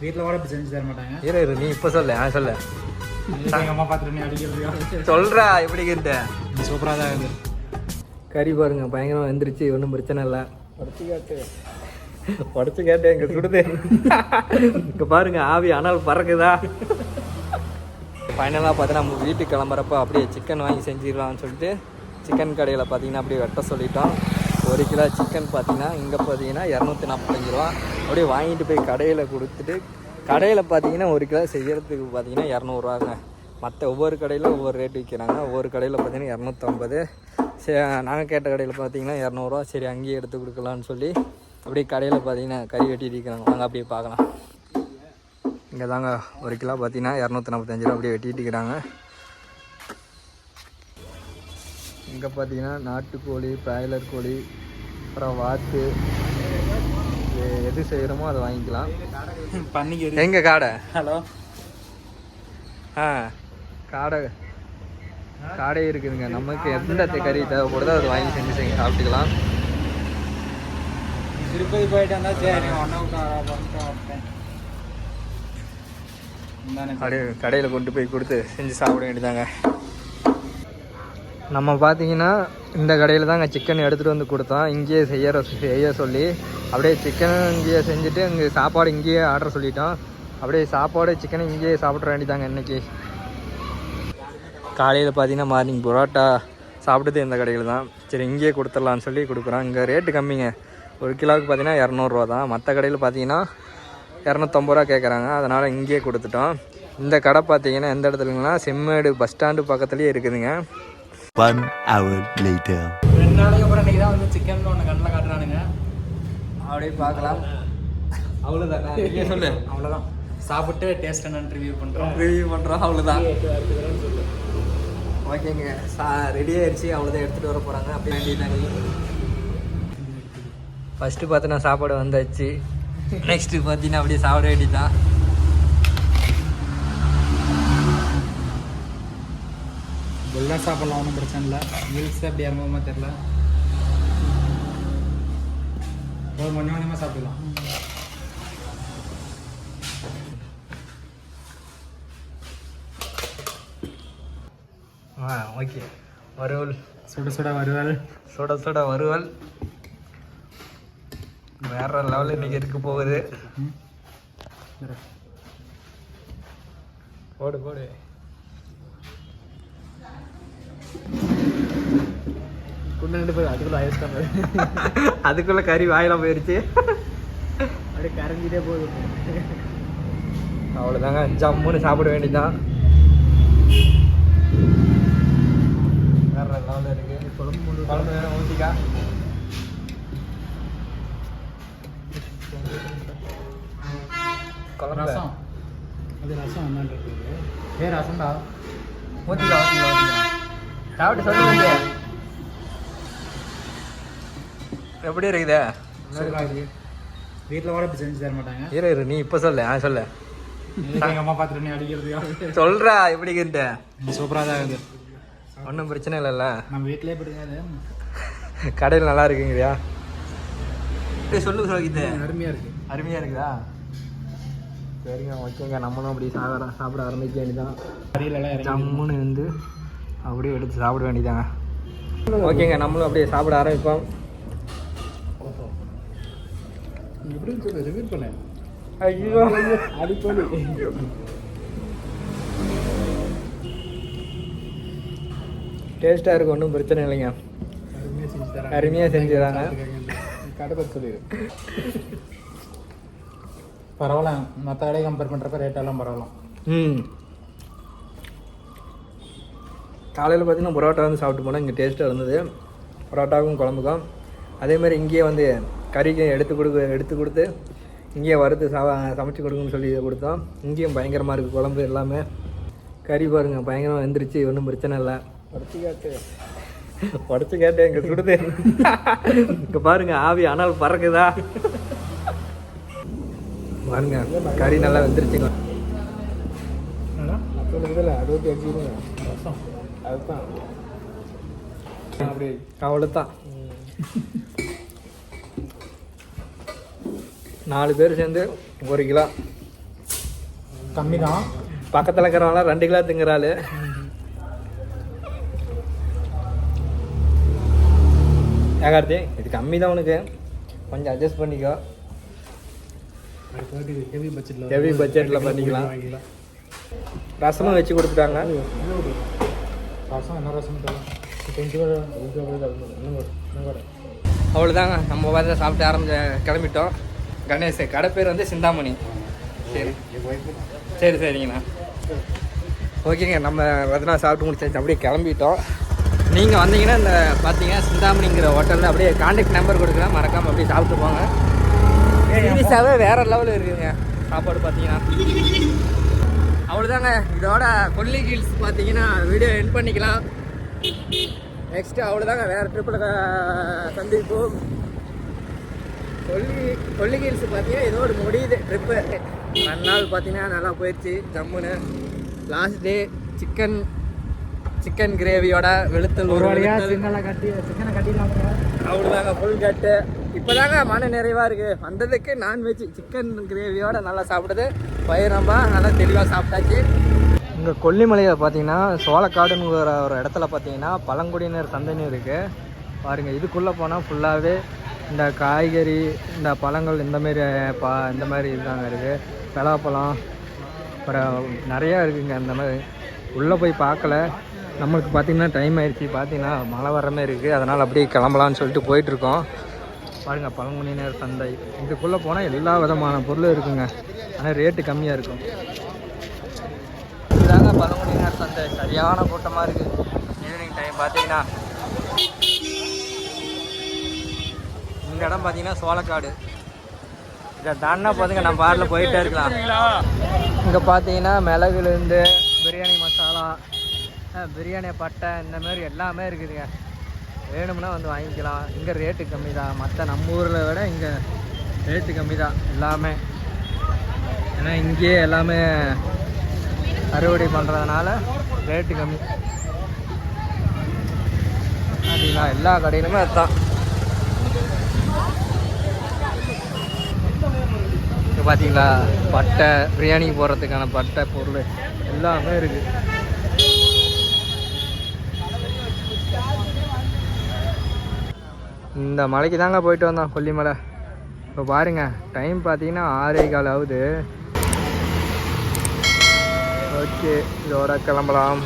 வீட்டில் கூட இப்படி செஞ்சு தர மாட்டாங்க. இரு நீ இப்போ சொல்ல சொல்ல எங்கள் அம்மா பார்த்துட்டு நீ அடிக்கிறது சொல்கிறா எப்படி கிட்ட சூப்பராக தான் இருக்குது. கறி பாருங்க பயங்கரமாக வந்துருச்சு, ஒன்றும் பிரச்சனை இல்லை. உடச்சு கேட்டு எங்க சுடுது. இங்கே பாருங்க ஆவி ஆனால் பறக்குதா. ஃபைனலாக பார்த்தீங்கன்னா நம்ம வீட்டுக்கு கிளம்புறப்ப அப்படியே சிக்கன் வாங்கி செஞ்சிடலாம்னு சொல்லிட்டு சிக்கன் கடையில் பார்த்தீங்கன்னா அப்படியே வெட்ட சொல்லிட்டோம். 1 கிலோ சிக்கன் பார்த்தீங்கன்னா இங்கே பார்த்தீங்கன்னா 245 ரூபா. அப்படியே வாங்கிட்டு போய் கடையில் கொடுத்துட்டு, கடையில் பார்த்தீங்கன்னா 1 கிலோ செய்கிறதுக்கு பார்த்தீங்கன்னா 200ரூவாங்க. மற்ற ஒவ்வொரு கடையில் ஒவ்வொரு ரேட்டு விற்கிறாங்க. ஒவ்வொரு கடையில் பார்த்தீங்கன்னா 250. சரி, நாங்கள் கேட்ட கடையில் பார்த்தீங்கன்னா 200ரூவா. சரி அங்கேயே எடுத்து கொடுக்கலான்னு சொல்லி அப்படியே கடையில் பார்த்தீங்கன்னா கறி வெட்டிட்டு இருக்கிறாங்க. வாங்க அப்படியே பார்க்கலாம். இங்கே தாங்க 1 கிலோ பார்த்தீங்கன்னா 245 ரூபா அப்படியே வெட்டிட்டு இருக்கிறாங்க. இங்கே பார்த்தீங்கன்னா நாட்டுக்கோழி, பிராய்லர் கோழி, அப்புறம் வாத்து, எது செய்கிறோமோ அதை வாங்கிக்கலாம். பண்ணிக்க எங்கே காடை? ஹலோ காடை இருக்குதுங்க. நமக்கு எந்த கறி தேவைப்படுதோ அதை வாங்கி செஞ்சு சாப்பிட்டுக்கலாம். திருப்பதி போயிட்டு வந்தால் சரி அப்படியே கடையில் கொண்டு போய் கொடுத்து செஞ்சு சாப்பிட வேண்டியதாங்க. நம்ம பார்த்தீங்கன்னா இந்த கடையில் தாங்க சிக்கன் எடுத்துகிட்டு வந்து கொடுத்தோம். இங்கேயே செய்ய சொல்லி அப்படியே சிக்கன் இங்கேயே செஞ்சுட்டு இங்கே சாப்பாடு இங்கேயே ஆர்டர் சொல்லிட்டோம். அப்படியே சாப்பாடு சிக்கனை இங்கேயே சாப்பிட்ற வேண்டியதாங்க. இன்றைக்கி காலையில் பார்த்தீங்கன்னா மார்னிங் பரோட்டா சாப்பிட்டது இந்த கடையில் தான். சரி இங்கேயே கொடுத்துடலான்னு சொல்லி கொடுக்குறோம். இங்கே ரேட்டு கம்மிங்க. 1 கிலோவுக்கு பார்த்தீங்கன்னா 200 தான். மற்ற கடையில் பார்த்தீங்கன்னா 250 ரூபா கேட்குறாங்க. அதனால் இங்கேயே கொடுத்துட்டோம். இந்த கடை பார்த்தீங்கன்னா எந்த இடத்துலங்கன்னா செம்மேடு பஸ் ஸ்டாண்டு பக்கத்துலேயே இருக்குதுங்க. 1 hour later. 2 நாளைக்கு அப்புறம் இன்றைக்கி தான் வந்து சிக்கன் ஒன்று கண்ணில் காட்டுறானுங்க. அப்படியே பார்க்கலாம். அவ்வளோதான் இங்கே சொல்லு. அவ்வளோதான் சாப்பிட்டு டேஸ்ட் என்னன்னு ரிவ்யூ பண்ணுறோம் அவ்வளோதான். ஓகேங்க ரெடி ஆயிடுச்சு. அவ்வளோதான் எடுத்துகிட்டு வர போகிறாங்க. அப்படி வேண்டியதாங்க. ஃபஸ்ட்டு பார்த்தீங்கன்னா சாப்பாடு வந்தாச்சு. நெக்ஸ்ட்டு பார்த்தீங்கன்னா அப்படியே சாப்பிட வேண்டியதான். எல்லாம் சாப்பிடலாம், ஒன்றும் பிரச்சனை இல்லை. மீல்ஸ் அப்படி இறங்குமா தெரில, கொஞ்சம் கொஞ்சமாக சாப்பிடலாம். ஓகே. வறுவல் சுட வறுவல் வேற லெவலில் இன்றைக்கி இருக்க போகுது. போடு குண்டு போய் அதுக்குள்ளே கறி வாயிலாம் போயிடுச்சு. அப்படியே கரைஞ்சிட்டே போகுது. அவ்வளோதாங்க. ஜம்முன்னு சாப்பிட வேண்டியதான். வேற லெவலில் இருக்குது. குழம்பு வேறு ஊற்றிக்கா. ரசம் அது ரசம் என்னன்றது ரசம்டா. ஊற்றிக்கலாம் சாப்பிட்டு சொல்லுங்க. எப்படி இருக்குதே? வீட்டில் கூட இப்படி செஞ்சு தர மாட்டாங்க. இரு நீ இப்போ சொல்ல சொல்ல எங்கள் அம்மா பார்த்துட்டு நீ அடிக்கிறது சொல்கிறா எப்படி கிட்ட. சூப்பராக தான் இருக்குது. ஒன்றும் பிரச்சனை இல்லைல்ல. நம்ம வீட்டிலே பிடிக்காது, கடையில் நல்லா இருக்குங்கய்யா. சொல்லு சொல்லிக்கிட்டு. அருமையாக இருக்குதா? சரிங்க ஓகேங்க. நம்மளும் அப்படி சாப்பிட ஆரம்பிக்க வேண்டியதான். கறியிலலாம் ஜம்முன்னு இருந்து அப்படியே எடுத்து சாப்பிட வேண்டியதாங்க. ஓகேங்க நம்மளும் அப்படியே சாப்பிட ஆரம்பிப்போம். எப்படின்னு சொல்லி ரிவ்யூ பண்ணேன். ஐயோ அடிப்பொலி. டேஸ்ட்டாக இருக்கும், ஒன்றும் பிரச்சனை இல்லைங்க. அருமையாக செஞ்சுறாங்க. கடை பற்றி சொல்லிடு. பரவாயில்ல, மற்ற கடையை கம்பேர் பண்ணுறப்ப ரேட்டெல்லாம் பரவாயில்ல. காலையில் பார்த்தீங்கன்னா பரோட்டா வந்து சாப்பிட்டு போனால் இங்கே டேஸ்ட்டாக இருந்தது. பரோட்டாவுக்கும் குழம்புக்கும் அதேமாதிரி இங்கேயே வந்து கறிக்கு எடுத்து கொடுத்து இங்கேயே வறுத்து சமைச்சு கொடுக்குன்னு சொல்லி கொடுத்தோம். இங்கேயும் பயங்கரமாக இருக்குது குழம்பு எல்லாமே. கறி பாருங்கள் பயங்கரமாக வந்துருச்சு, ஒன்றும் பிரச்சனை இல்லை. உடச்சு கேட்டு எங்கே சுடுது. இங்கே பாருங்கள் ஆவி ஆனால் பறக்குதா. பாருங்க கறி நல்லா வந்துருச்சுங்க. அவ்வளோதான். 4 பேர் சேர்ந்து 1 கிலோ கம்மி தான். பக்கத்தில் இருக்கிறவங்களாம் 2 கிலோ திங்குறாள். ஏகார்த்தி இது கம்மி தான் உனக்கு, கொஞ்சம் அட்ஜஸ்ட் பண்ணிக்கோ. ஹெவி பட்ஜெட்டில் பண்ணிக்கலாம். ரசமும் வச்சு கொடுத்துட்டாங்க. ரசம் என்ன ரசம் அவ்வளோதாங்க, நம்ம பார்த்து சாப்பிட்டு கிளம்பிட்டோம். கணேஷ் கடை பேர் வந்து சிந்தாமணி. சரிங்கண்ணா. ஓகேங்க, நம்ம பார்த்தீங்கன்னா சாப்பிட்டு முடிச்சாச்சு, அப்படியே கிளம்பிட்டோம். நீங்கள் வந்தீங்கன்னா இந்த பார்த்தீங்கன்னா சிந்தாமணிங்கிற ஹோட்டலில் அப்படியே கான்டாக்ட் நம்பர் கொடுக்குறேன், மறக்காமல் அப்படியே சாப்பிட்டு போங்க. சீரியஸாகவே வேறு லெவலில் இருக்குதுங்க சாப்பாடு பார்த்தீங்கன்னா. அவ்வளோதாங்க, இதோட கொல்லி ஹில்ஸ் பார்த்தீங்கன்னா வீடியோ எண்ட் பண்ணிக்கலாம். நெக்ஸ்ட்டு அவ்வளோதாங்க, வேறு ட்ரிப்பில் சந்திப்போம். கொல்லி ஹில்ஸ் பார்த்தீங்கன்னா இதோட முடியுது ட்ரிப்பு. 2 நாள் பார்த்தீங்கன்னா நல்லா போயிடுச்சு ஜம்முன்னு. லாஸ்ட் டே சிக்கன் கிரேவியோட வெளுத்தல் ஒரு வழியாக சிக்கனை கட்டிடலாம். அவ்வளோதாங்க, ஃபுல் கட்டு. இப்போ தாங்க மன நிறைவாக இருக்குது. வந்ததுக்கு நான்வெஜ் சிக்கன் கிரேவியோட நல்லா சாப்பிடுது. பயிரம்பா நல்லா தெளிவாக சாப்பிட்டாச்சு. இங்கே கொல்லிமலையில் பார்த்தீங்கன்னா சோளக்காடுங்கிற ஒரு இடத்துல பார்த்தீங்கன்னா பழங்குடியினர் சந்தைன்னு இருக்குது பாருங்கள். இதுக்குள்ளே போனால் ஃபுல்லாகவே இந்த காய்கறி, இந்த பழங்கள், இந்த மாதிரி இதுதாங்க இருக்குது. பலாப்பழம் அப்புறம் நிறையா இருக்குங்க. இந்த மாதிரி உள்ளே போய் பார்க்கல. நம்மளுக்கு பார்த்திங்கன்னா டைம் ஆயிடுச்சு, பார்த்தீங்கன்னா மழை வர மாதிரி இருக்குது. அதனால் அப்படியே கிளம்பலான்னு சொல்லிட்டு போயிட்டுருக்கோம். பாருங்கள், பழங்குடியினர் சந்தை. இதுக்குள்ளே போனால் எல்லா விதமான பொருளும் இருக்குங்க, ஆனால் ரேட்டு கம்மியாக இருக்கும். இதுதாங்க பழங்குடியினர் சந்தை. சரியான கூட்டமாக இருக்குது ஈவினிங் டைம் பார்த்தீங்கன்னா. இந்த இடம் பார்த்தீங்கன்னா சோளக்காடு. இதை தாண்டா பார்த்துங்க, நம்ம பாரில் போயிட்டே இருக்கலாம். இங்கே பார்த்தீங்கன்னா மிளகுலேருந்து பிரியாணி மசாலா, பிரியாணி பட்டை, இந்த மாதிரி எல்லாமே இருக்குதுங்க. வேணும்னா வந்து வாங்கிக்கலாம். இங்கே ரேட்டு கம்மி தான், மற்ற நம்ம ஊரில் விட இங்கே ரேட்டு கம்மி தான் எல்லாமே. ஏன்னா இங்கேயே எல்லாமே அறுவடை பண்ணுறதுனால ரேட்டு கம்மி. அப்படிங்களா, எல்லா கடையிலுமே அதுதான். இப்போ பார்த்தீங்களா, பட்டை, பிரியாணிக்கு போடுறதுக்கான பட்டை பொருள் எல்லாமே இருக்குது. இந்த மலைக்கு தாங்க போயிட்டு வந்தோம், கொல்லிமலை. இப்போ பாருங்கள், டைம் பார்த்தீங்கன்னா 6:15 ஆகுது. ஓகே, இதோட கிளம்பலாம்.